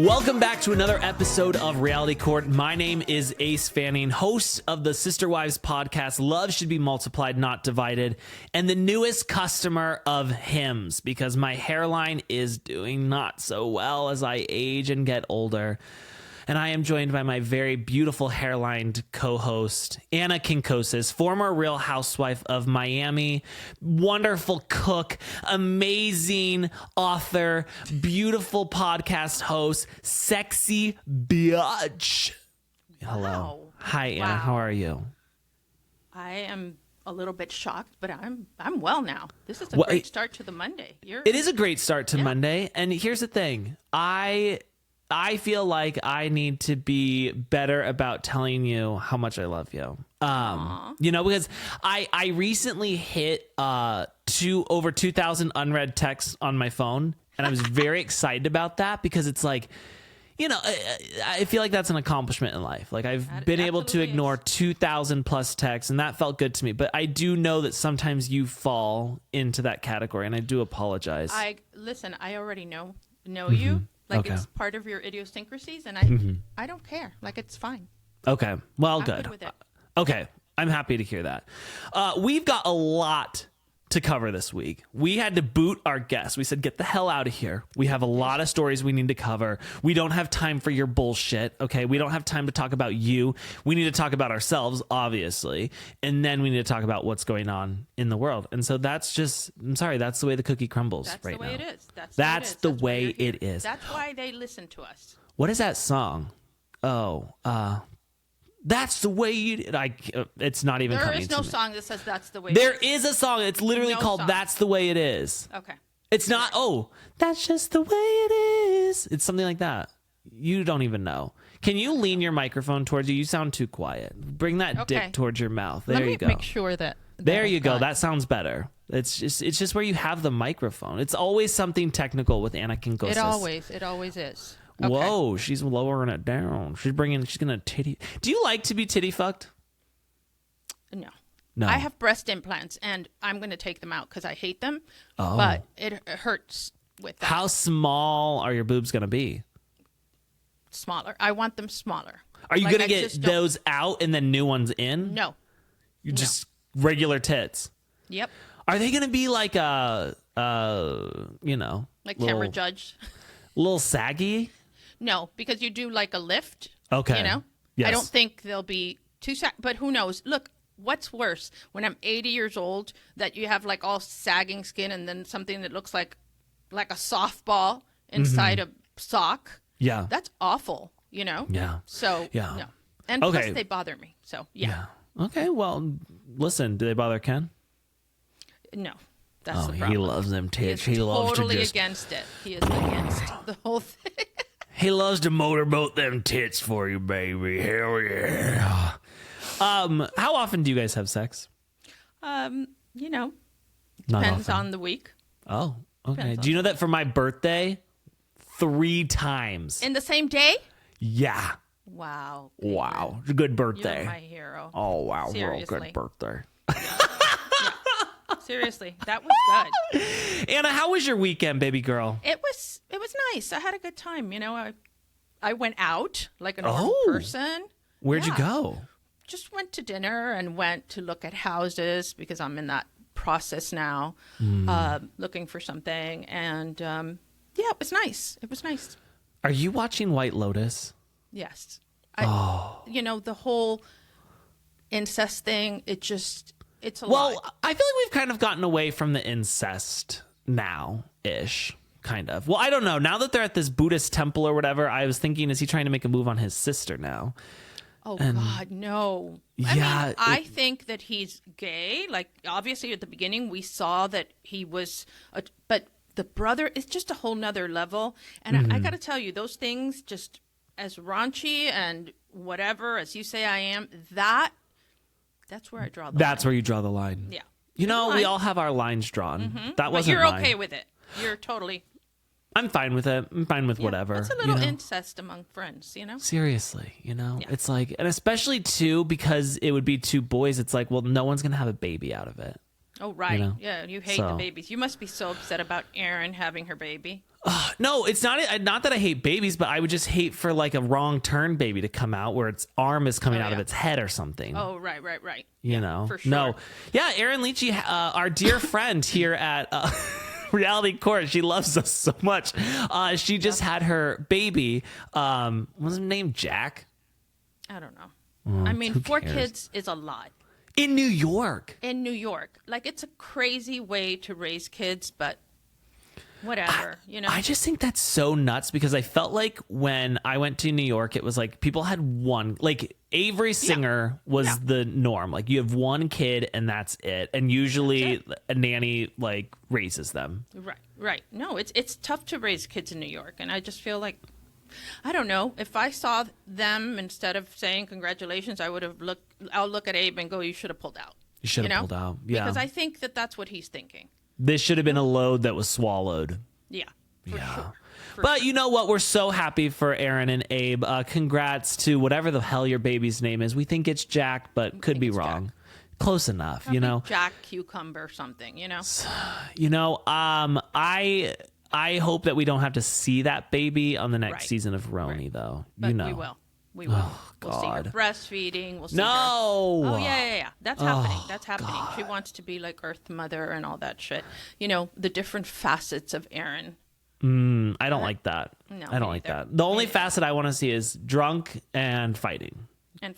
Welcome back to another episode of Reality Court. My name is Ace Fanning, host of the Sister Wives podcast, Love Should Be Multiplied, Not Divided, and the newest customer of Hims, because my hairline is doing not so well as I age and get older. And I am joined by my very beautiful hairlined co-host, Anna Quincoces, former Real Housewife of Miami, wonderful cook, amazing author, beautiful podcast host, sexy bitch. Hello. Wow. Hi, Anna. Wow. How are you? I am a little bit shocked, but I'm well now. This is a great start to the Monday. It is a great start to Monday. And here's the thing. I feel like I need to be better about telling you how much I love you. Because I recently hit over 2,000 unread texts on my phone, and I was very excited about that because it's like, I feel like that's an accomplishment in life. Like I've been able to ignore 2,000 plus texts, and that felt good to me. But I do know that sometimes you fall into that category, and I do apologize. I already know you. Like it's part of your idiosyncrasies, and I don't care. Like it's fine. Okay. Well, I'm good. with it. Okay. I'm happy to hear that. We've got a lot to cover this week. We had to boot our guests. We said, get the hell out of here. We have a lot of stories we need to cover. We don't have time for your bullshit. Okay. We don't have time to talk about you. We need to talk about ourselves, obviously. And then we need to talk about what's going on in the world. And so that's the way the cookie crumbles That's right the way now. it is. That's the way it is. That's why they listen to us. What is that song? That's the way it's not even coming to me. There is no song that says that's the way There it is. is a song. It's literally called song. That's the Way It Is. Okay. It's not, that's just the way it is. It's something like that. You don't even know. Can you lean your microphone towards you? You sound too quiet. Bring that dick towards your mouth. There you go. Let me make sure that. There you go. That sounds better. It's just where you have the microphone. It's always something technical with Anna Quincoces. It always is. Okay. Whoa, she's lowering it down. She's gonna titty. Do you like to be titty fucked? No. No. I have breast implants, and I'm going to take them out because I hate them. Oh. But it hurts with that. How small are your boobs gonna be? Smaller. I want them smaller. Are you gonna get those out and then new ones in? No. You just regular tits. Yep. Are they gonna be like like camera judge? Little saggy? No, because you do like a lift. Okay. Yes. I don't think they'll be too saggy, but who knows? Look, what's worse, when I'm 80 years old, that you have like all sagging skin and then something that looks like a softball inside a sock? Yeah. That's awful, Yeah. So, yeah. no. And plus they bother me, so yeah. Okay, well, listen, do they bother Ken? No. That's the problem. He loves them tits. He is loves totally to just... against it. He is against the whole thing. He loves to motorboat them tits for you, baby. Hell yeah. How often do you guys have sex? Depends on the week. Oh, okay. Do you know that for my birthday, 3 times? In the same day? Yeah. Wow. Wow. Good birthday. You're my hero. Oh, wow. Seriously. Good birthday. Seriously, that was good. Anna, how was your weekend, baby girl? It was nice. I had a good time. I went out like a normal person. Where'd you go? Just went to dinner and went to look at houses because I'm in that process now, looking for something. And it was nice. It was nice. Are you watching White Lotus? Yes. The whole incest thing, it's a lot. Well, I feel like we've kind of gotten away from the incest now-ish, kind of. Well, I don't know. Now that they're at this Buddhist temple or whatever, I was thinking, is he trying to make a move on his sister now? Oh, God, no. Yeah. I think that he's gay. Like, obviously, at the beginning, we saw that he was... but the brother is just a whole nother level. And I got to tell you, those things, just as raunchy and whatever, as you say I am, that's where I draw the line. That's where you draw the line. Yeah. We all have our lines drawn. Mm-hmm. That wasn't But you're mine. okay with it. You're totally... I'm fine with it. I'm fine with whatever. It's a little incest among friends, Seriously, Yeah. It's like, and especially too, because it would be 2 boys, it's like, well, no one's going to have a baby out of it. Oh, right. You know? Yeah, you hate the babies. You must be so upset about Erin having her baby. No, it's not that I hate babies, but I would just hate for like a wrong turn baby to come out where its arm is coming out of its head or something. Oh, right. You know? For sure. No. Yeah, Erin Leachy, our dear friend here at Reality Court, she loves us so much. She just had her baby. What was his name? Jack? I don't know. I mean, 4 kids is a lot. In New York. Like, it's a crazy way to raise kids, but whatever, you know? I just think that's so nuts because I felt like when I went to New York, it was like people had one, like Avery Singer was the norm. Like you have one kid and that's it. And usually a nanny like raises them. Right. No, it's tough to raise kids in New York. And I just feel like, I don't know, if I saw them, instead of saying congratulations, I'll look at Abe and go, you should have pulled out. You should have pulled out. Yeah. Because I think that's what he's thinking. This should have been a load that was swallowed. Yeah. For sure. But you know what? We're so happy for Erin and Abe. Congrats to whatever the hell your baby's name is. We think it's Jack, but could be wrong. Jack. Close enough, Probably you know. Jack Cucumber or something, you know. You know, I hope that we don't have to see that baby on the next season of RHONY, though. But you know. we will. We will. Oh, we'll see her breastfeeding. We'll see her. No. Oh, yeah. That's happening. That's happening. God. She wants to be like Earth Mother and all that shit. You know, the different facets of Erin. I don't like that. No, I don't like that. The only facet I want to see is drunk and fighting. And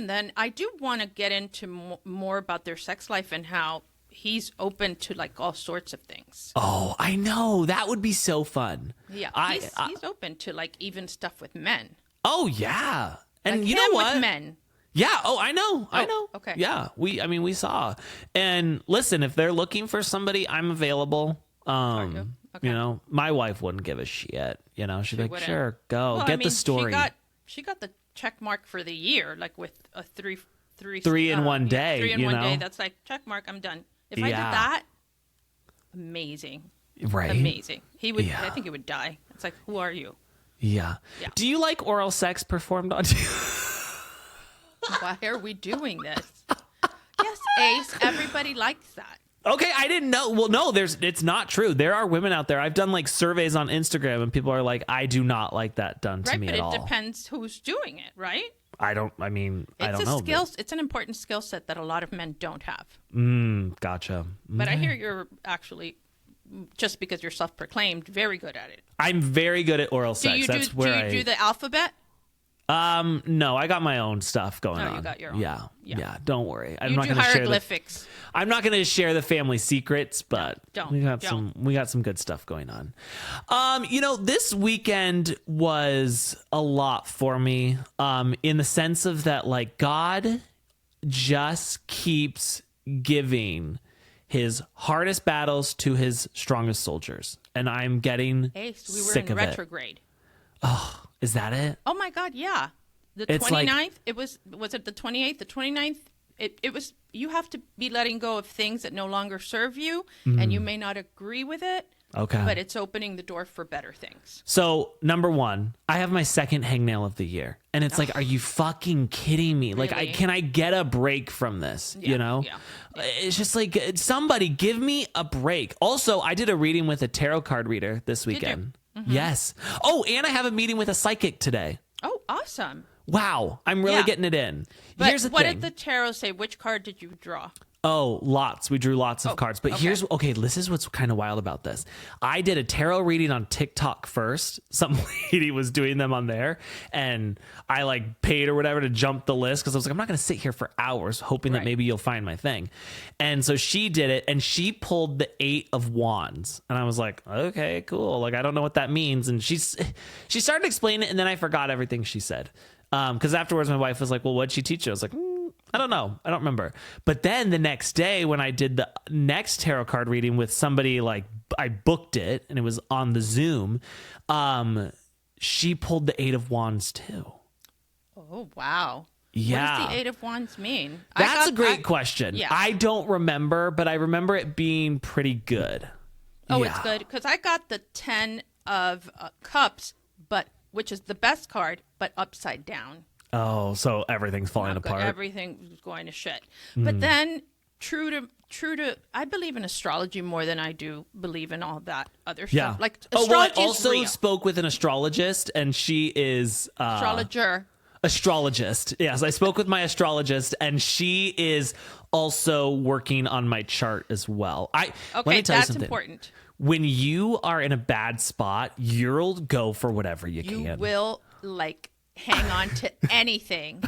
then I do want to get into more about their sex life and how he's open to like all sorts of things. Oh, I know. That would be so fun. Yeah. He's open to like even stuff with men. Oh, yeah. And like you know what? With men. Yeah. Oh, I know. I know. Okay. Yeah. We saw. And listen, if they're looking for somebody, I'm available. Okay. You know, my wife wouldn't give a shit. You know, she'd be like, sure, go. Well, get the story. She got the check mark for the year, like with a three in one day. 3 in one day. That's like check mark. I'm done. If I did that, amazing. Right. Amazing. He would. Yeah. I think he would die. It's like, who are you? Yeah. Do you like oral sex performed on you? Why are we doing this? Yes, Ace. Everybody likes that. Okay, I didn't know. Well, no, it's not true. There are women out there. I've done like surveys on Instagram and people are like, I do not like that done to me at all. Right, but it depends who's doing it, right? I don't know. It's an important skill set that a lot of men don't have. Gotcha. But I hear you're actually, just because you're self-proclaimed, very good at it. I'm very good at oral sex. Do you do the alphabet? No, I got my own stuff going on. You got your own. Yeah. Don't worry. I'm not going to share hieroglyphics. I'm not going to share the family secrets, but we got some good stuff going on. You know, this weekend was a lot for me. In the sense of that, like, God just keeps giving his hardest battles to his strongest soldiers, and I'm getting sick of it. Retrograde. Oh. Is that it? Oh my God, yeah. The 29th, it was it the 28th? The 29th, it was, you have to be letting go of things that no longer serve you, and you may not agree with it. Okay. But it's opening the door for better things. So, number one, I have my second hangnail of the year. And it's like, are you fucking kidding me? Really? Like, can I get a break from this? You know? Yeah. It's just like, somebody give me a break. Also, I did a reading with a tarot card reader this weekend. Mm-hmm. Yes. Oh, and I have a meeting with a psychic today. Oh, awesome. Wow. I'm really getting it in. But here's the thing. What did the tarot say? Which card did you draw? Oh, lots. We drew lots of cards. But this is what's kind of wild about this. I did a tarot reading on TikTok first. Some lady was doing them on there. And I like paid or whatever to jump the list because I was like, I'm not going to sit here for hours hoping that maybe you'll find my thing. And so she did it and she pulled the 8 of Wands. And I was like, okay, cool. Like, I don't know what that means. And she started explaining it and then I forgot everything she said. Because afterwards my wife was like, well, what'd she teach you? I was like, I don't know. I don't remember. But then the next day when I did the next tarot card reading with somebody, like I booked it and it was on the Zoom, she pulled the 8 of Wands too. Oh, wow. Yeah. What does the 8 of Wands mean? That's a great question. Yeah. I don't remember, but I remember it being pretty good. Oh, it's good. Because I got the 10 of Cups, which is the best card, but upside down. Oh, so everything's falling apart. Everything's going to shit. But then true to I believe in astrology more than I do believe in all that other Yeah. stuff. Like I astrology is also real. spoke with an astrologist, and she is astrologist. Yes, I spoke with my astrologist, and she is also working on my chart as well. Let me tell you that's something. important. When you are in a bad spot, you'll go for whatever you can. You will hang on to anything.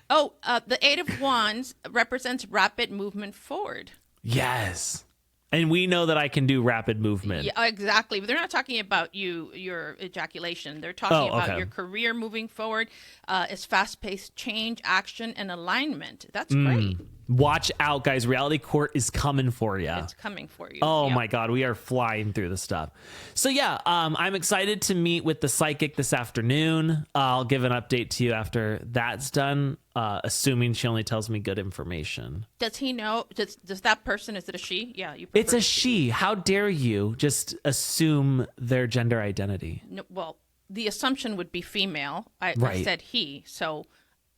The Eight of Wands represents rapid movement forward. Yes. And we know that I can do rapid movement. Yeah, exactly. But they're not talking about your ejaculation. They're talking about your career moving forward. It's fast-paced change, action, and alignment. That's great. Watch out, guys. Reality Court is coming for you. It's coming for you. Oh, my God. We are flying through the stuff. So, yeah, I'm excited to meet with the psychic this afternoon. I'll give an update to you after that's done, assuming she only tells me good information. Does he know? Does that person, is it a she? Yeah. It's a she. How dare you just assume their gender identity? No, well, the assumption would be female. I said he. So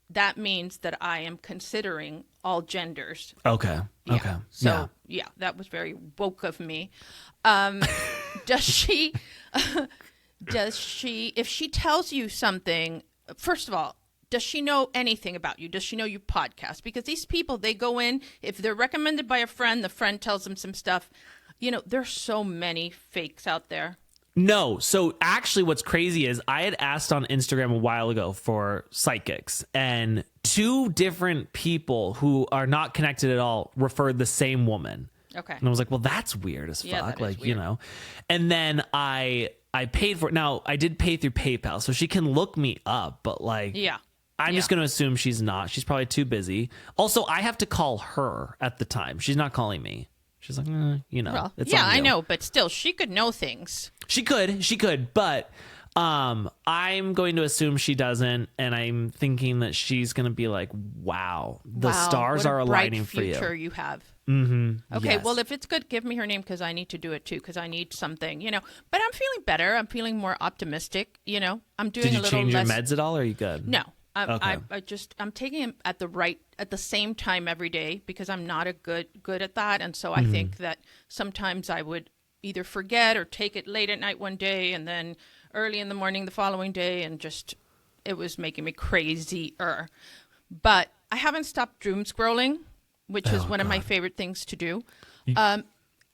that means that I am considering all genders. Okay. Yeah. Okay. So, yeah, that was very woke of me. Does she, if she tells you something, first of all, does she know anything about you? Does she know you podcast? Because these people, they go in, if they're recommended by a friend, the friend tells them some stuff. There's so many fakes out there. No. So actually what's crazy is I had asked on Instagram a while ago for psychics, and 2 different people who are not connected at all referred the same woman. Okay. And I was like, well, that's weird as fuck. That is weird. And then I paid for it. Now I did pay through PayPal, so she can look me up, but I'm just going to assume she's not. She's probably too busy. Also, I have to call her at the time. She's not calling me. She's like, Well, it's yeah, on you. I know, but still, she could know things. She could, but I'm going to assume she doesn't, and I'm thinking that she's going to be like, wow, the stars are aligning for you. Future you have. Mm-hmm. Okay, yes. well, if it's good, give me her name, because I need to do it too, because I need something, But I'm feeling better. I'm feeling more optimistic, I'm doing Did you a little change less. your meds at all, or are you good? No. Okay. I'm taking them at the same time every day, because I'm not good at that, and so I think that sometimes I would either forget or take it late at night one day and then early in the morning the following day, and it was making me crazier. But I haven't stopped doom scrolling, which is one of my favorite things to do. I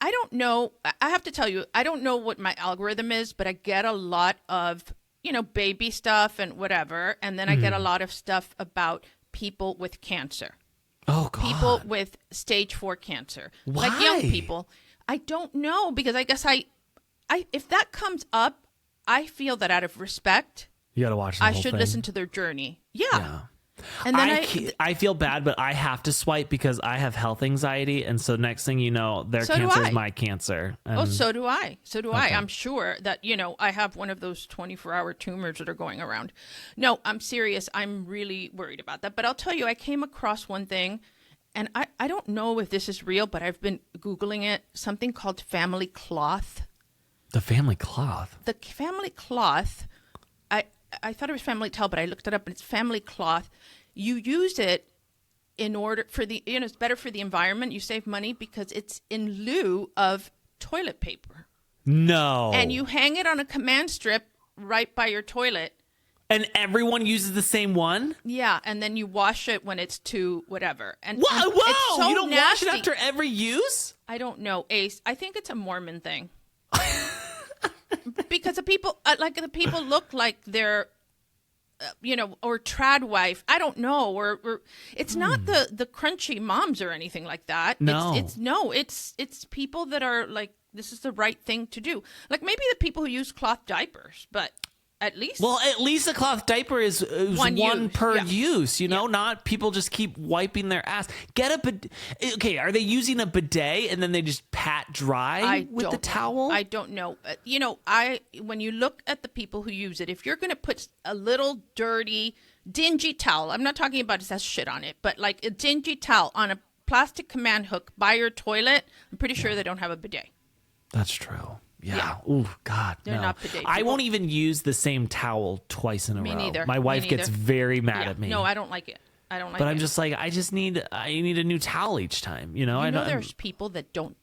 don't know. I have to tell you, I don't know what my algorithm is, but I get a lot of baby stuff and whatever. And then I get a lot of stuff about people with cancer. Oh, God. People with stage 4 cancer. Why? Like young people. I don't know, because I guess if that comes up, I feel that out of respect, you got to watch the I whole should thing. listen to their journey. Yeah. And then then I feel bad, but I have to swipe because I have health anxiety, and so next thing you know, their So do cancer is I. my cancer. Oh, And so do I. I'm sure that, I have one of those 24-hour tumors that are going around. No, I'm serious. I'm really worried about that. But I'll tell you, I came across one thing, and I don't know if this is real, but I've been Googling it, something called family cloth. The family cloth. The family cloth, I thought it was family towel, but I looked it up, and it's family cloth. You use it in order for it's better for the environment. You save money because it's in lieu of toilet paper. No. And you hang it on a command strip right by your toilet. And everyone uses the same one? Yeah, and then you wash it when it's too whatever. And Whoa! it's so you don't nasty. wash it after every use? I don't know, Ace. I think it's a Mormon thing. Because the people look like they're, or trad wife. I don't know. Or it's not the crunchy moms or anything like that. No. It's people that are like, this is the right thing to do. Like maybe the people who use cloth diapers, but at least a cloth diaper is one per use, Yeah. not people just keep wiping their ass. Get a bidet. Okay, are they using a bidet and then they just pat dry with the towel? I don't know. When you look at the people who use it, if you're going to put a little dirty, dingy towel, I'm not talking about it has shit on it, but like a dingy towel on a plastic command hook by your toilet, I'm pretty sure they don't have a bidet. That's true. Yeah. Yeah. Ooh, God. They're no. not bidet I people. won't even use the same towel twice in a row. Me neither. My wife gets very mad Yeah. at me. No, I don't like it. I don't like But it. I'm just like, I need a new towel each time. You know, There's people that don't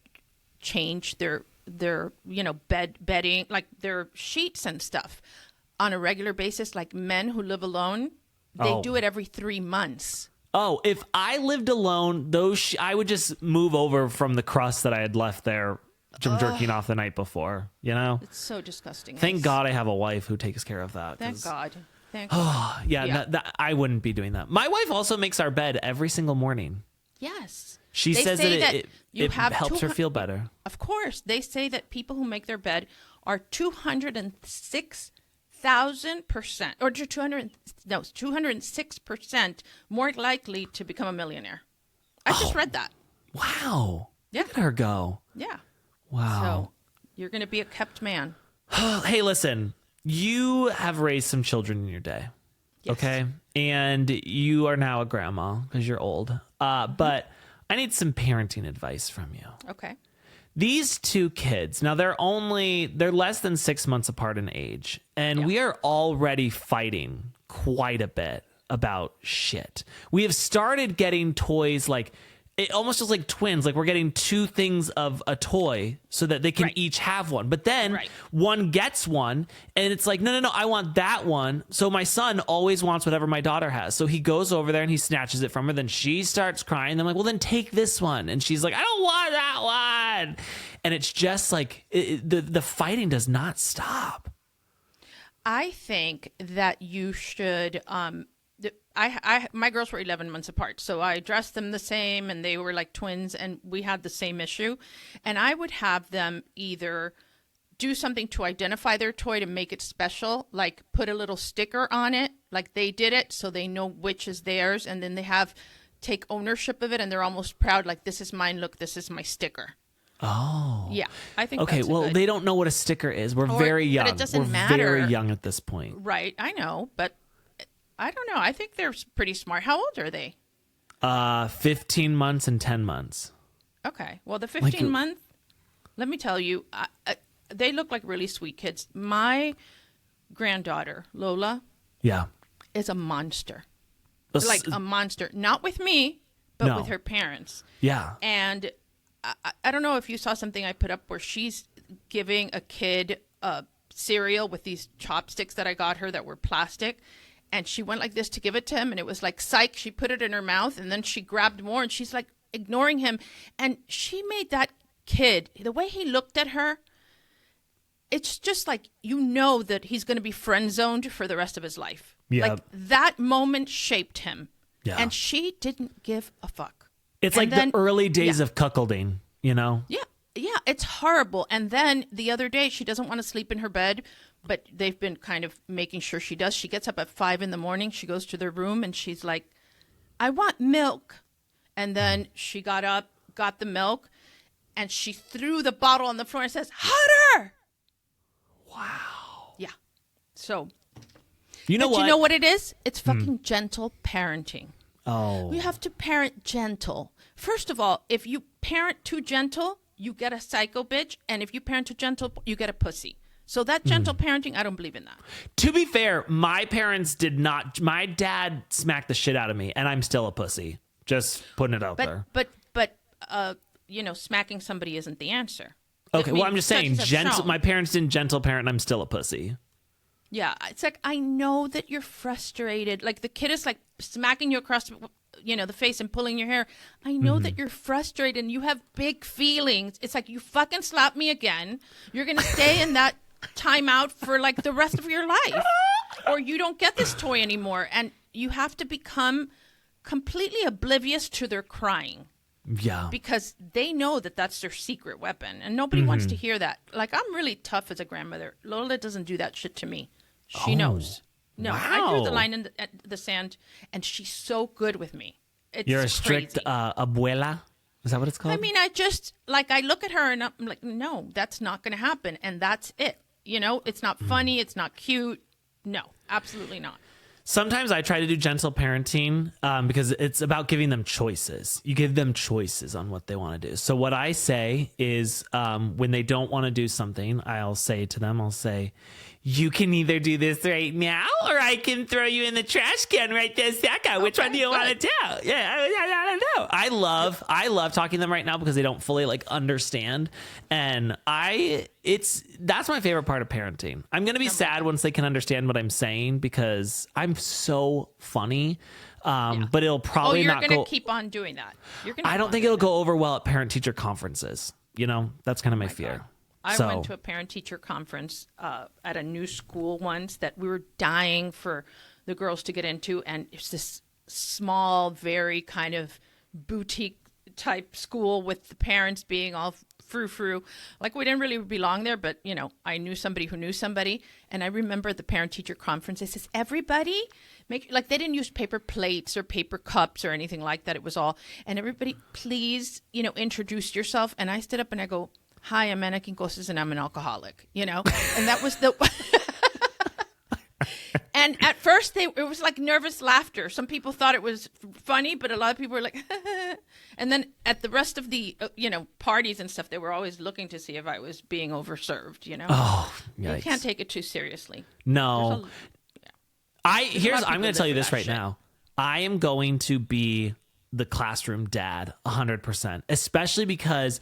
change their bedding, like their sheets and stuff on a regular basis. Like men who live alone, they do it every 3 months. Oh, if I lived alone, I would just move over from the crust that I had left there from jerking off the night before. You know, It's so disgusting. Thank God I have a wife who takes care of that. Thank God. Thank God. Yeah. I wouldn't be doing that. My wife also makes our bed every single morning. Yes. She says that it helps her feel better. Of course. They say that people who make their bed are 206,000% or 206% more likely to become a millionaire. I just read that. Wow. Yeah. Look at her go. Yeah. Wow. So you're going to be a kept man. Hey, listen, you have raised some children in your day. Yes. Okay. And you are now a grandma because you're old. But I need some parenting advice from you. Okay. These two kids, now they're less than 6 months apart in age, and we are already fighting quite a bit about shit. We have started getting toys like, it almost feels like twins, like we're getting two things of a toy so that they can each have one. But then one gets one and it's like, no, I want that one. So my son always wants whatever my daughter has. So he goes over there and he snatches it from her. Then she starts crying. I'm like, well, then take this one. And she's like, I don't want that one. And it's just like the fighting does not stop. I think that you should, my girls were 11 months apart, so I dressed them the same and they were like twins and we had the same issue. And I would have them either do something to identify their toy to make it special, like put a little sticker on it, like they did it so they know which is theirs. And then they take ownership of it and they're almost proud, like, this is mine, look, this is my sticker. Oh. Yeah, I think okay, that's well, good. they don't know what a sticker is. We're very young. But it doesn't We're matter. very young at this point. Right, I know, but I don't know. I think they're pretty smart. How old are they? 15 months and 10 months. Okay. Well, the 15 month, let me tell you, they look like really sweet kids. My granddaughter, Lola, is a monster. Like a monster. Not with me, but with her parents. Yeah. And I don't know if you saw something I put up where she's giving a kid cereal with these chopsticks that I got her that were plastic. And she went like this to give it to him. And it was like, psych, she put it in her mouth. And then she grabbed more and she's like ignoring him. And she made that kid, the way he looked at her, it's just like, you know that he's going to be friend zoned for the rest of his life. Yeah. Like that moment shaped him. Yeah. And she didn't give a fuck. It's like the early days of cuckolding, you know? Yeah. Yeah, it's horrible. And then the other day, she doesn't want to sleep in her bed, but they've been kind of making sure she does. She gets up at 5 a.m. She goes to their room and she's like, I want milk. And then she got up, got the milk, and she threw the bottle on the floor and says, hotter. Wow. Yeah. So, you know what it is? It's fucking gentle parenting. Oh. We have to parent gentle. First of all, if you parent too gentle, you get a psycho bitch, and if you parent too gentle, you get a pussy. So that gentle parenting, I don't believe in that. To be fair, my parents did not. My dad smacked the shit out of me, and I'm still a pussy. Just putting it out there. But smacking somebody isn't the answer. Okay, well, I'm just saying, gentle. my parents didn't gentle parent, and I'm still a pussy. Yeah, it's like, I know that you're frustrated. Like the kid is like smacking you across the face and pulling your hair. I know that you're frustrated and you have big feelings. It's like, you fucking slap me again. You're going to stay in that timeout for like the rest of your life. Or you don't get this toy anymore. And you have to become completely oblivious to their crying. Yeah. Because they know that that's their secret weapon. And nobody wants to hear that. Like, I'm really tough as a grandmother. Lola doesn't do that shit to me. She knows. No, wow. I drew the line in the sand, and she's so good with me. You're a strict abuela? Is that what it's called? I mean, I look at her and I'm like, no, that's not going to happen. And that's it. You know, it's not funny. It's not cute. No, absolutely not. Sometimes I try to do gentle parenting because it's about giving them choices. You give them choices on what they want to do. So what I say is when they don't want to do something, I'll say to them, you can either do this right now or I can throw you in the trash can right this second. Which one do you want to do? Yeah, I don't know. I love talking to them right now because they don't fully like understand. And that's my favorite part of parenting. I'm going to be sad once they can understand what I'm saying because I'm so funny. But it'll probably not go. You're going to keep on doing that. I don't think it'll go over well at parent teacher conferences. You know, that's kind of my fear. God. I went to a parent-teacher conference at a new school once that we were dying for the girls to get into, and it's this small, very kind of boutique-type school with the parents being all frou-frou. Like, we didn't really belong there, but, you know, I knew somebody who knew somebody, and I remember at the parent-teacher conference, they says, everybody, they didn't use paper plates or paper cups or anything like that. It was all, and everybody, please, you know, introduce yourself. And I stood up and I go, hi, I'm Anna Quincoces and I'm an alcoholic, you know? And that was and at first it was like nervous laughter. Some people thought it was funny, but a lot of people were like, and then at the rest of the, you know, parties and stuff, they were always looking to see if I was being overserved, you know? Oh, yikes. You can't take it too seriously. No. I'm going to tell you this right now. I am going to be the classroom dad 100%, especially because,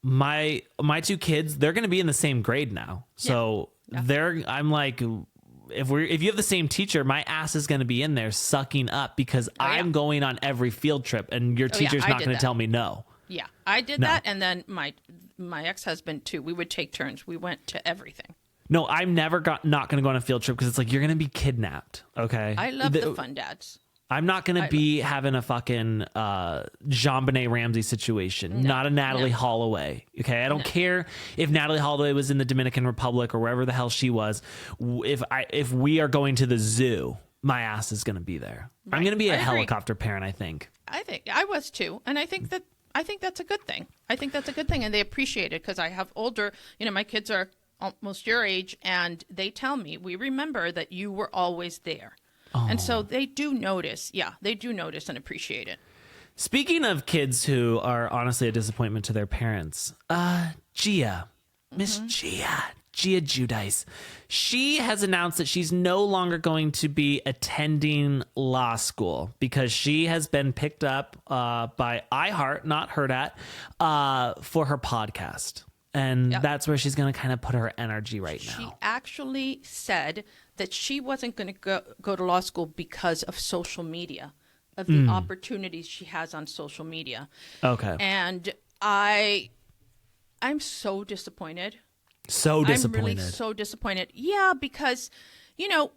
my two kids, they're going to be in the same grade now. So I'm like, if you have the same teacher, my ass is going to be in there sucking up because I'm going on every field trip and your teacher's not going to tell me no. Yeah, I did that. And then my ex-husband too, we would take turns. We went to everything. No, I'm never not going to go on a field trip because it's like, you're going to be kidnapped. Okay. I love the fun dads. I'm not going to be having a fucking Jean-Benet Ramsey situation, not a Natalie Holloway. Okay, I don't care if Natalie Holloway was in the Dominican Republic or wherever the hell she was. If we are going to the zoo, my ass is going to be there. Right. I'm going to be a helicopter parent, I think. I think I was too, and I think that's a good thing. I think that's a good thing, and they appreciate it because I have older. You know, my kids are almost your age, and they tell me, we remember that you were always there. Oh. And so they do notice. Yeah, they do notice and appreciate it. Speaking of kids who are honestly a disappointment to their parents, Miss Gia Giudice, she has announced that she's no longer going to be attending law school because she has been picked up by iHeart, not Hurrdat, for her podcast. And that's where she's going to kind of put her energy right now. She actually said that she wasn't going to go to law school because of social media, of the opportunities she has on social media. Okay. And I'm so disappointed. So disappointed. I'm really so disappointed. Yeah, because, you know,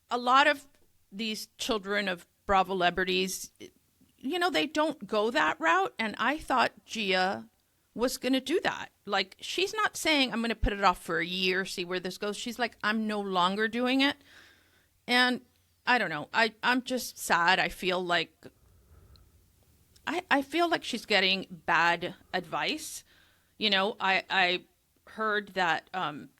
a lot of these children of Bravo celebrities, you know, they don't go that route. And I thought Gia was going to do that. Like, she's not saying, I'm going to put it off for a year, see where this goes. She's like, I'm no longer doing it. And I don't know. I'm just sad. I feel like she's getting bad advice. You know, I heard that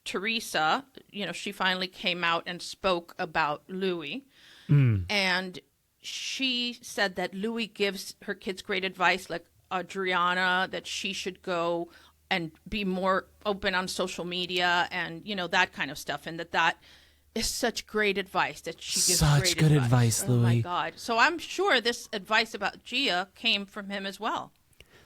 Teresa, you know, she finally came out and spoke about Louis. And she said that Louis gives her kids great advice, like Adriana, that she should go and be more open on social media and, you know, that kind of stuff. And that is such great advice that she gives. Such good advice, Louis. Oh my God. So I'm sure this advice about Gia came from him as well.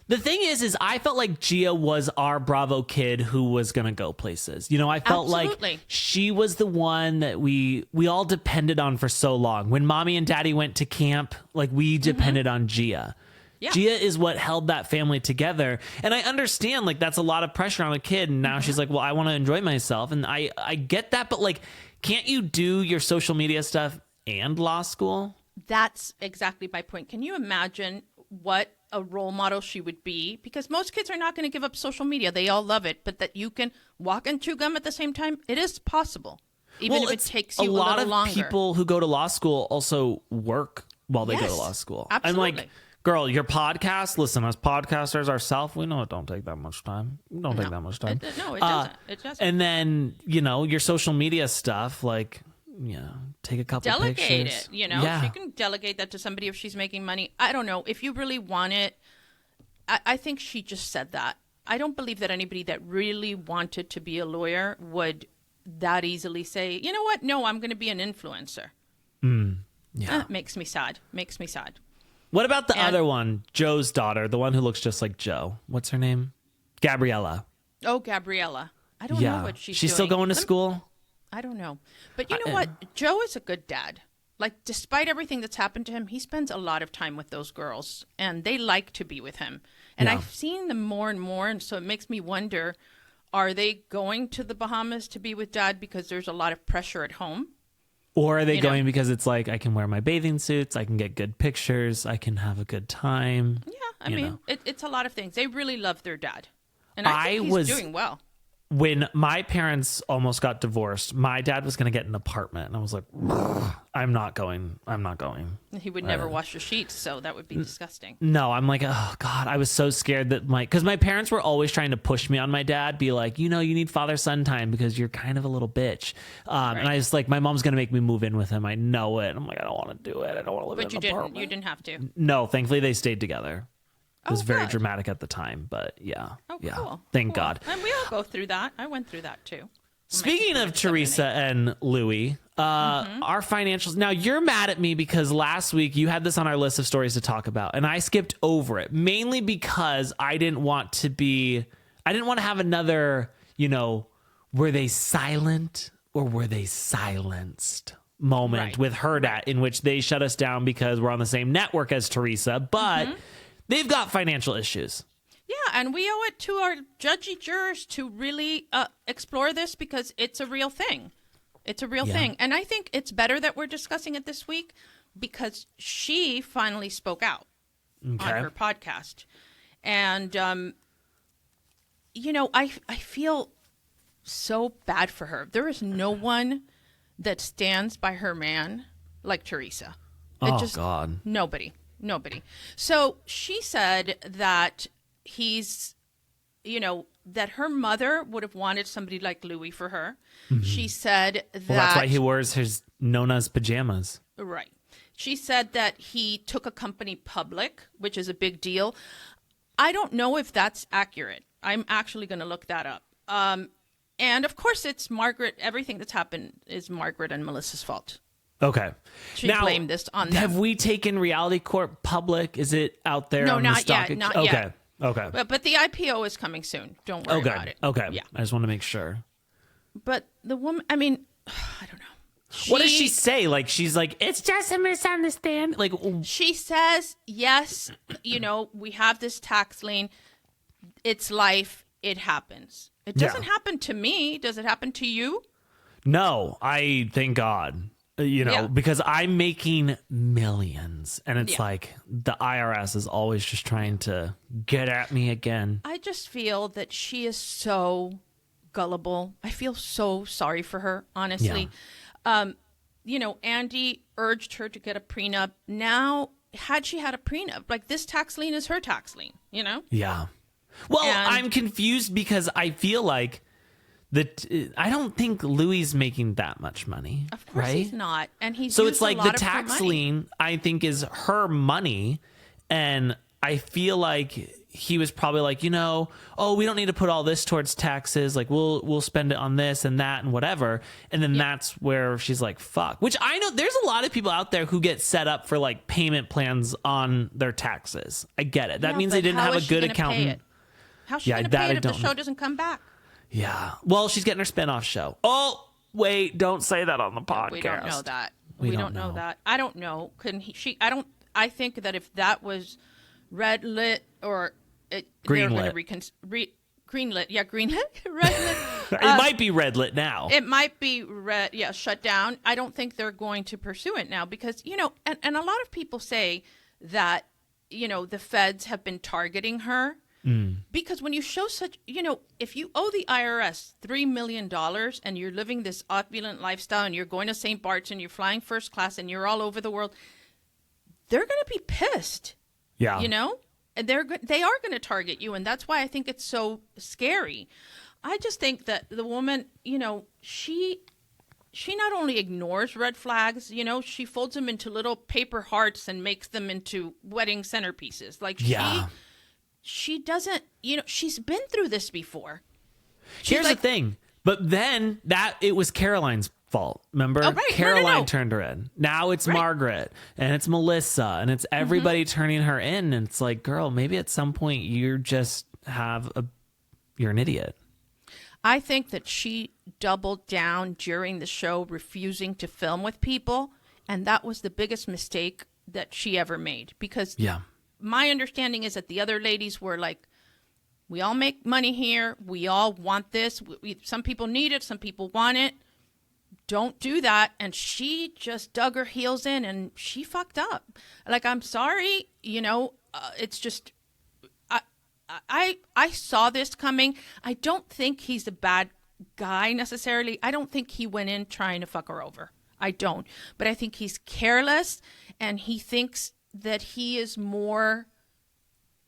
The thing is I felt like Gia was our Bravo kid who was going to go places. You know, I felt like she was the one that we all depended on for so long. When mommy and daddy went to camp, like, we depended on Gia. Yeah. Gia is what held that family together. And I understand, like, that's a lot of pressure on a kid. And now she's like, well, I want to enjoy myself. And I get that. But, like, can't you do your social media stuff and law school? That's exactly my point. Can you imagine what a role model she would be? Because most kids are not going to give up social media. They all love it. But that you can walk and chew gum at the same time, it is possible. Even if it takes you a lot of longer. People who go to law school also work while they go to law school. Absolutely. I'm like, girl, your podcast, listen, as podcasters ourselves, we know it don't take that much time. It doesn't. It doesn't. It doesn't. And then, you know, your social media stuff, like, take a couple delegate pictures. it, she can delegate that to somebody if she's making money. I don't know if you really want it. I think she just said that. I don't believe that anybody that really wanted to be a lawyer would that easily say, you know what, no, I'm going to be an influencer. Makes me sad. What about the other one, Joe's daughter, the one who looks just like Joe? What's her name? Gabriella. Oh, Gabriella. I don't know what she's doing. She's still going to school? I don't know. But you know what? Joe is a good dad. Like, despite everything that's happened to him, he spends a lot of time with those girls, and they like to be with him. And I've seen them more and more, and so it makes me wonder, are they going to the Bahamas to be with dad because there's a lot of pressure at home? Or are they going because it's like, I can wear my bathing suits, I can get good pictures, I can have a good time? Yeah, I mean, it's a lot of things. They really love their dad. And I think he's doing well. When my parents almost got divorced, my dad was going to get an apartment. And I was like, I'm not going. He would never wash your sheets, so that would be disgusting. No, I'm like, oh, God. I was so scared that because my parents were always trying to push me on my dad, be like, you need father-son time because you're kind of a little bitch. And I was like, my mom's going to make me move in with him. I know it. I'm like, I don't want to do it. I don't want to live in an apartment. But you didn't have to. No, thankfully they stayed together. It was very dramatic at the time, but Cool. Thank God. And we all go through that. I went through that too. Speaking of Teresa and Louis, our financials. Now, you're mad at me because last week you had this on our list of stories to talk about, and I skipped over it, mainly because I didn't want to have another, were they silent or were they silenced moment with Hurrdat in which they shut us down because we're on the same network as Teresa, but they've got financial issues. Yeah, and we owe it to our judgy jurors to really explore this because it's a real thing. It's a real thing. And I think it's better that we're discussing it this week because she finally spoke out on her podcast. And, I feel so bad for her. There is no one that stands by her man like Teresa. God. Nobody. So she said that he's, that her mother would have wanted somebody like Louis for her. She said that... Well, that's why he wears his Nona's pajamas. Right. She said that he took a company public, which is a big deal. I don't know if that's accurate. I'm actually going to look that up. And, of course, it's Margaret. Everything that's happened is Margaret and Melissa's fault. Okay. She blamed this on them. Have we taken Reality Court public? Is it out there on the stock exchange? Not yet. Okay. But the IPO is coming soon. Don't worry about it. Okay. Yeah. I just want to make sure. But the woman, I mean, I don't know. What does she say? Like, she's like, it's just a misunderstanding. Like, she says, yes, we have this tax lien. It's life. It happens. It doesn't happen to me. Does it happen to you? No, thank God. Because I'm making millions. And it's like the IRS is always just trying to get at me again. I just feel that she is so gullible. I feel so sorry for her, honestly. Yeah. Andy urged her to get a prenup. Now, had she had a prenup, like this tax lien is her tax lien, Yeah. Well, I'm confused because I feel like I don't think Louis is making that much money. Of course he's not. And he's so it's like the tax lien, I think, is her money. And I feel like he was probably like, we don't need to put all this towards taxes. Like we'll spend it on this and that and whatever. And then that's where she's like, fuck. Which I know there's a lot of people out there who get set up for like payment plans on their taxes. I get it. That means they didn't have a good accountant. How's she going to pay it if the show doesn't come back? Yeah. Well, she's getting her spinoff show. Oh, wait, don't say that on the podcast. We don't know that. We don't know that. I don't know. I think that if that was red lit or green lit. Green lit. Yeah, green lit. Red lit. It might be red lit now. It might be red. Yeah, shut down. I don't think they're going to pursue it now because, and a lot of people say that, the feds have been targeting her. Because when you show such, if you owe the IRS $3 million and you're living this opulent lifestyle and you're going to St. Bart's and you're flying first class and you're all over the world, they're going to be pissed. Yeah. And they are going to target you. And that's why I think it's so scary. I just think that the woman, she she not only ignores red flags, you know, she folds them into little paper hearts and makes them into wedding centerpieces. Like she doesn't, you know, she's been through this before. Here's the thing. But then it was Caroline's fault. Remember? Oh, right. Caroline No. turned her in. Now it's Margaret and it's Melissa and it's everybody turning her in. And it's like, girl, maybe at some point you're an idiot. I think that she doubled down during the show, refusing to film with people. And that was the biggest mistake that she ever made. Because my understanding is that the other ladies were like, we all make money here. We all want this. Some people need it. Some people want it. Don't do that. And she just dug her heels in and she fucked up. Like, I'm sorry. You know, it's just, I saw this coming. I don't think he's a bad guy necessarily. I don't think he went in trying to fuck her over. I don't. But I think he's careless and he thinks that he is more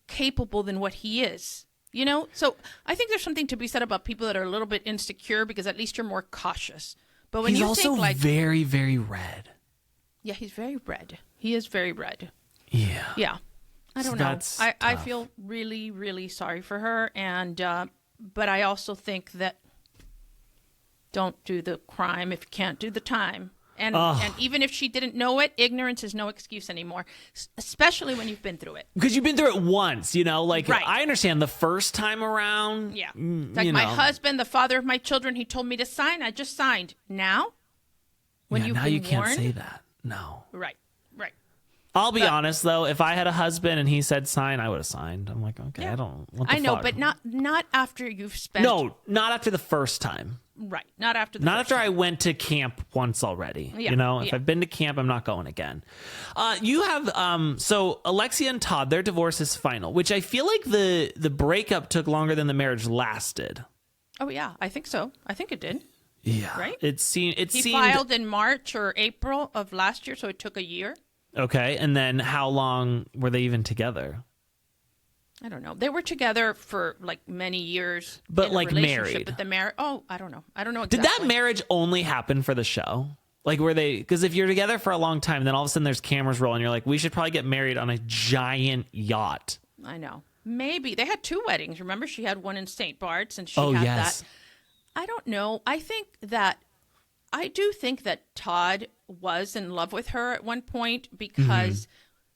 capable than what he is. You know, so I think there's something to be said about people that are a little bit insecure because at least you're more cautious. But when he's you also think like very, very red. Yeah, he's very red. He is very red. Yeah. Yeah. I don't know. I tough. feel really, really sorry for her. And but I also think that don't do the crime if you can't do the time. And even if she didn't know it, ignorance is no excuse anymore, especially when you've been through it. Because you've been through it once, you know, like Right. I understand the first time around. Yeah. Like my husband, the father of my children, he told me to sign. I just signed. Now, when you've now been you can't warned, say that. No. Right. I'll be honest though, if I had a husband and he said sign, I would have signed. I'm like, okay, Yeah. I don't. What the I know, fuck? but not after you've spent. No, not after the first time. Right. Not after the Not first after I time. went to camp once already. Yeah, You know, if yeah. I've been to camp, I'm not going again. You have so Alexia and Todd, their divorce is final, which I feel like the breakup took longer than the marriage lasted. Oh yeah, I think so. I think it did. Yeah, Right? He He filed in March or April of last year, so it took a year. Okay, and then how long were they even together? I don't know. They were together for like many years, But, in a like, relationship, married. But the marriage. Oh, I don't know. I don't know Did exactly. that marriage only happen for the show? Like, were they? Because if you're together for a long time, then all of a sudden there's cameras rolling. You're like, we should probably get married on a giant yacht. I know. Maybe they had two weddings. Remember, she had one in St. Bart's, and she Oh, had yes. that. I don't know. I do think that Todd was in love with her at one point because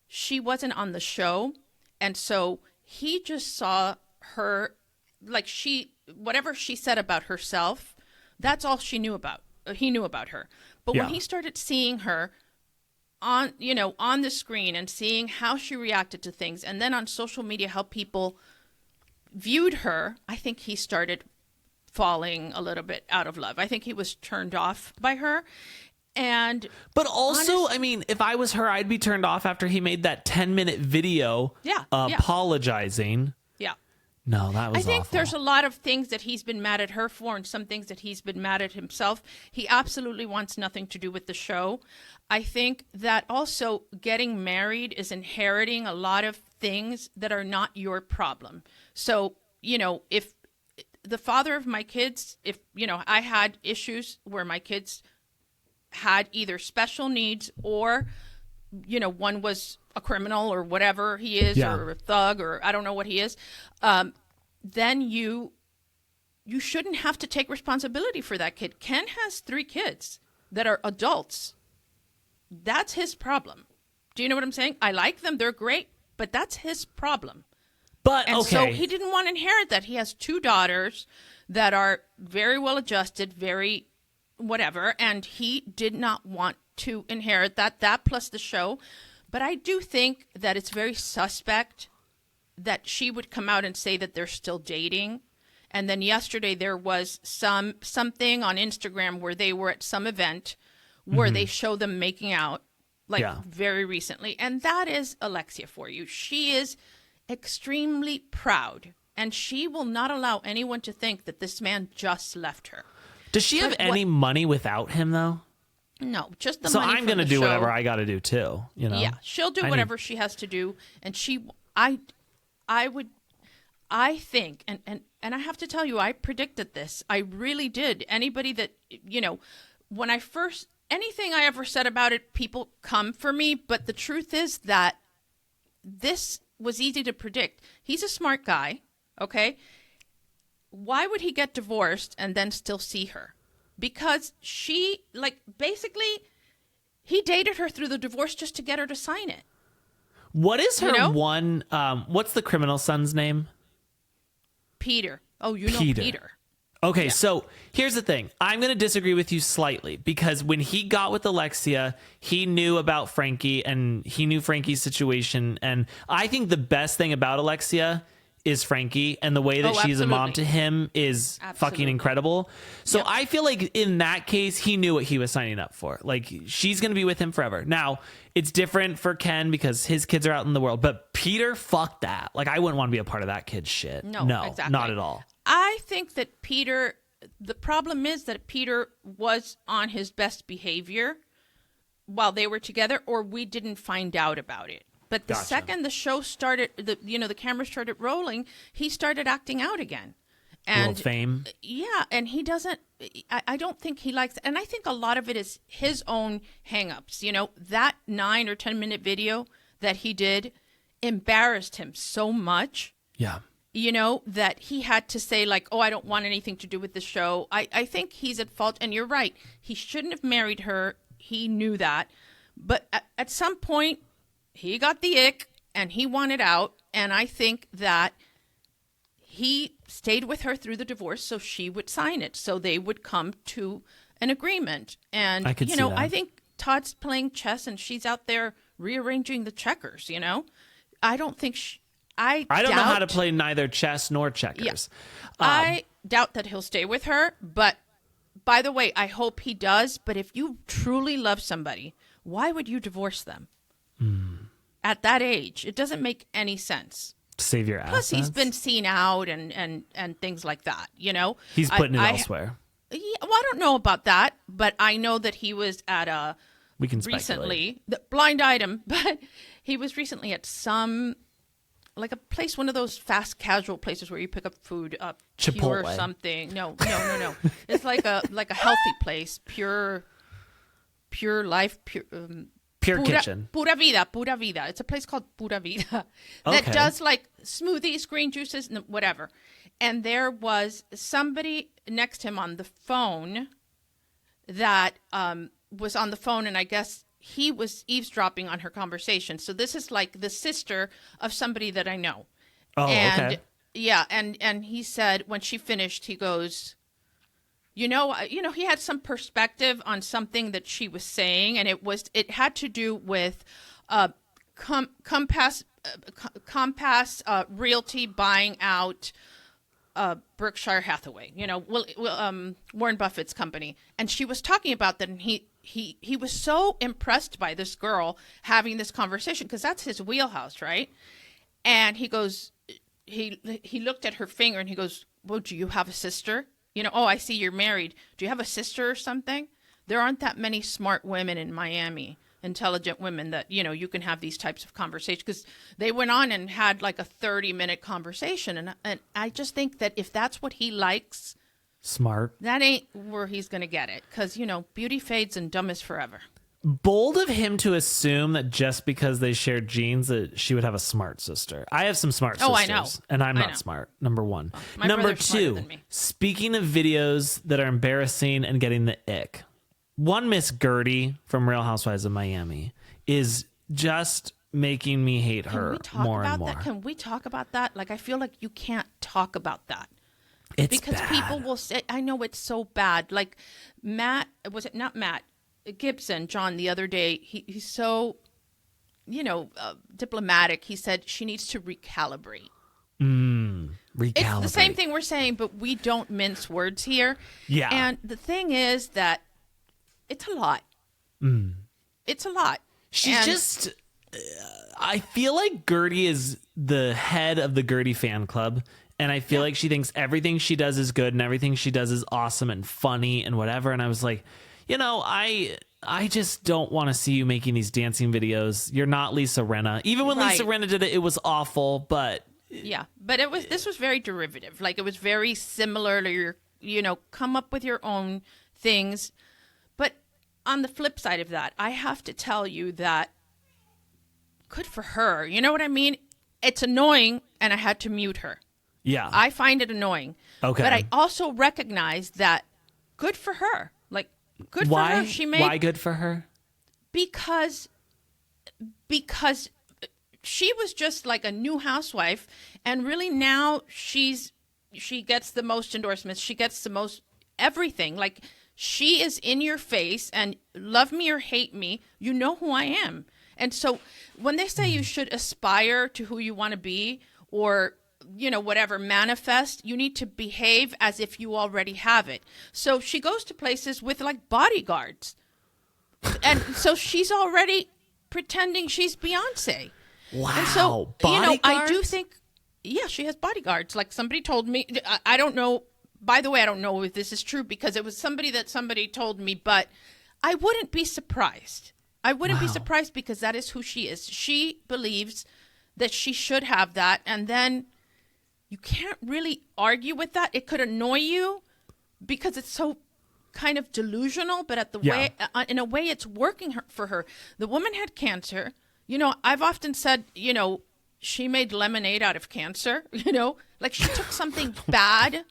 she wasn't on the show. And so he just saw her, like whatever she said about herself, that's all he knew about her. But when Yeah. he started seeing her on the screen and seeing how she reacted to things, and then on social media, how people viewed her, I think he started falling a little bit out of love. I think he was turned off by her. But also, I mean, if I was her, I'd be turned off after he made that 10-minute video apologizing. Yeah. No, that was I think awful. there's a lot of things that he's been mad at her for and some things that he's been mad at himself. He absolutely wants nothing to do with the show. I think that also getting married is inheriting a lot of things that are not your problem. So, you know, if the father of my kids, I had issues where my kids had either special needs or, one was a criminal or whatever he is, or a thug, or I don't know what he is, then you shouldn't have to take responsibility for that kid. Ken has 3 kids that are adults. That's his problem. Do you know what I'm saying? I like them. They're great, but that's his problem. But, And okay. so he didn't want to inherit that. He has 2 daughters that are very well adjusted, very whatever, and he did not want to inherit that plus the show. But I do think that it's very suspect that she would come out and say that they're still dating. And then yesterday there was something on Instagram where they were at some event where they show them making out, very recently. And that is Alexia for you. She is extremely proud, and she will not allow anyone to think that this man just left her. Does she have any money without him, though? No, just the So money. I'm going to do whatever I got to do, too. You know? Yeah, she'll do whatever she has to do. And I think, and I have to tell you, I predicted this. I really did. Anybody that, when I first, anything I ever said about it, people come for me. But the truth is that this was easy to predict. He's a smart guy, okay? Why would he get divorced and then still see her? Because she, like, basically, he dated her through the divorce just to get her to sign it. What is her You know? one, what's the criminal son's name? Peter. Oh, you know Peter. Okay, so here's the thing. I'm going to disagree with you slightly because when he got with Alexia, he knew about Frankie and he knew Frankie's situation. And I think the best thing about Alexia is Frankie, and the way that she's a mom to him is fucking incredible. So I feel like in that case, he knew what he was signing up for. Like, she's going to be with him forever. Now, it's different for Ken because his kids are out in the world, but Peter, fuck that. Like, I wouldn't want to be a part of that kid's shit. No, exactly. Not at all. I think that Peter, the problem is that Peter was on his best behavior while they were together, or we didn't find out about it. But the second the show started, the camera started rolling, he started acting out again. And fame. Yeah, and he doesn't, I don't think he likes, and I think a lot of it is his own hangups. That 9 or 10 minute video that he did embarrassed him so much. Yeah. That he had to say, like, oh, I don't want anything to do with the show. I think he's at fault, and you're right. He shouldn't have married her. He knew that. But at some point, he got the ick, and he wanted out, and I think that he stayed with her through the divorce so she would sign it, so they would come to an agreement. And, I could see that. I think Todd's playing chess, and she's out there rearranging the checkers, I don't think I don't know how to play neither chess nor checkers. Yeah. I doubt that he'll stay with her, but by the way, I hope he does. But if you truly love somebody, why would you divorce them? At that age? It doesn't make any sense. Save your assets. Plus, he's been seen out and things like that, He's putting it elsewhere. Yeah, well, I don't know about that, but I know that he was at we can recently, the blind item, but he was recently at some, like a place, one of those fast casual places where you pick up food, Chipotle Pure or something. No. It's like a healthy place, pure life, Pure kitchen. Pura vida. It's a place called Pura Vida that does like smoothies, green juices, and whatever. And there was somebody next to him on the phone that was on the phone, and I guess he was eavesdropping on her conversation. So this is like the sister of somebody that I know. Oh, and, okay. Yeah, and he said when she finished, he goes, he had some perspective on something that she was saying, and it had to do with Compass Realty buying out Berkshire Hathaway, Warren Buffett's company. And she was talking about that, and he was so impressed by this girl having this conversation because that's his wheelhouse, right? And he goes, he looked at her finger and he goes, well, do you have a sister? Oh, I see you're married. Do you have a sister or something? There aren't that many smart women in Miami, intelligent women that, you can have these types of conversations, because they went on and had like a 30-minute conversation. And I just think that if that's what he likes, smart, that ain't where he's going to get it. Because, beauty fades and dumb is forever. Bold of him to assume that just because they shared genes that she would have a smart sister. I have some smart sisters. I know. And I'm not smart, number one. My number brother's smarter two, than me. speaking of videos that are embarrassing and getting the ick, one Miss Gertie from Real Housewives of Miami is just making me hate her more and more. Can we talk about that? Like, I feel like you can't talk about that. It's because bad. People will say, I know it's so bad. Like was it not Matt Gibson, John, the other day, he's so, diplomatic. He said she needs to recalibrate. Recalibrate. It's the same thing we're saying, but we don't mince words here. Yeah. And the thing is that it's a lot. It's a lot. I feel like Gertie is the head of the Gertie fan club. And I feel like she thinks everything she does is good and everything she does is awesome and funny and whatever. And I was like, I just don't want to see you making these dancing videos. You're not Lisa Rinna. Even when Lisa Rinna did it, it was awful, but... Yeah, but this was very derivative. Like, it was very similar to your, come up with your own things. But on the flip side of that, I have to tell you that good for her. You know what I mean? It's annoying, and I had to mute her. Yeah. I find it annoying. Okay. But I also recognize that good for her. Like, good for her. Why good for her? Because she was just like a new housewife, and really now she gets the most endorsements. She gets the most everything. Like, she is in your face, and love me or hate me, you know who I am. And so when they say you should aspire to who you want to be, or, you know, whatever, manifest, you need to behave as if you already have it. So she goes to places with like bodyguards. And so she's already pretending she's Beyonce. Wow. And so, bodyguards? you know, I do think, yeah, she has bodyguards. Like, somebody told me, I don't know, by the way, I don't know if this is true, because it was somebody told me, but I wouldn't be surprised. I wouldn't be surprised, because that is who she is. She believes that she should have that, and then you can't really argue with that. It could annoy you because it's so kind of delusional, but in a way it's working for her. The woman had cancer. You know, I've often said, you know, she made lemonade out of cancer, you know, like she took something bad.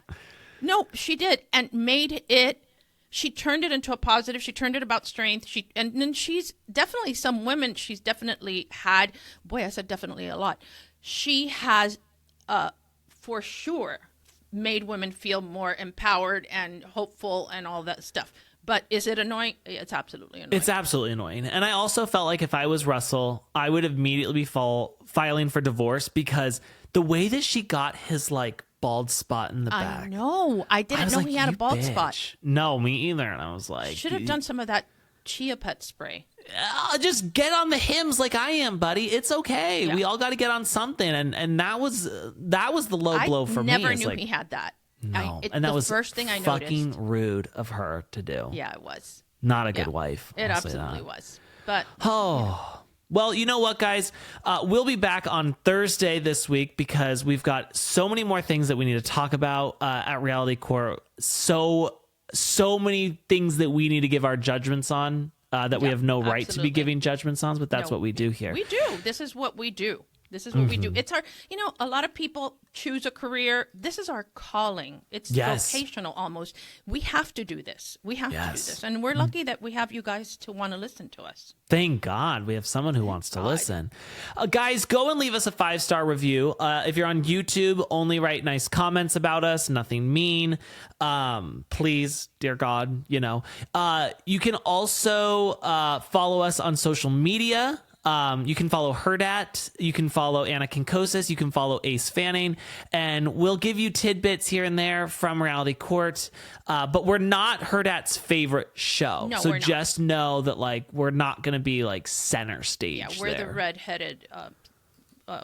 No, she did, and made it. She turned it into a positive. She turned it about strength. And then she's definitely, some women, she's definitely had, boy, I said definitely a lot. She has, for sure, made women feel more empowered and hopeful and all that stuff. But is it annoying? It's absolutely annoying. It's absolutely annoying. And I also felt like if I was Russell, I would immediately be filing for divorce, because the way that she got his like bald spot in the back. I know. I didn't know he had a bald spot. No, me either. And I was like, should have done some of that chia pet spray. Just get on the hymns like I am, buddy. It's okay. Yeah. We all got to get on something. And that was the low blow for me. I never knew he had that. No, and that was first thing I fucking noticed. rude of her to do. Yeah, it was. Not a good wife. It absolutely was. But well, you know what, guys? We'll be back on Thursday this week, because we've got so many more things that we need to talk about at Reality Court. So many things that we need to give our judgments on that we have no right to be giving judgments on, but that's what we do here. We do. This is what we do. This is what we do. It's our, you know, a lot of people choose a career. This is our calling. It's vocational almost. We have to do this. We have to do this. And we're lucky that we have you guys to want to listen to us. Thank God we have someone who wants to listen. Guys, go and leave us a 5-star review. If you're on YouTube, only write nice comments about us, nothing mean. Please, dear God, you know. You can also follow us on social media. You can follow Hurrdat, you can follow Anna Quincoces, you can follow Ace Fanning, and we'll give you tidbits here and there from Reality Court. But we're not Hurrdat's favorite show. No, so we're not. just know that like we're not going to be like center stage. Yeah, we're the redheaded,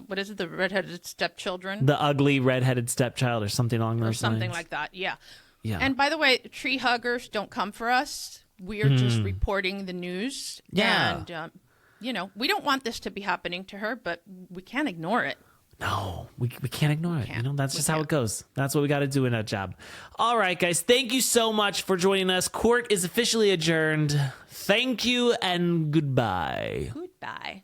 what is it? The redheaded stepchildren? The ugly redheaded stepchild or something along those lines. Something like that, yeah. Yeah. And by the way, tree huggers, don't come for us. We're just reporting the news. Yeah. And, you know, we don't want this to be happening to her, but we can't ignore it. No, we can't ignore it. You know, that's just how it goes. That's what we got to do in that job. All right, guys. Thank you so much for joining us. Court is officially adjourned. Thank you and goodbye. Goodbye.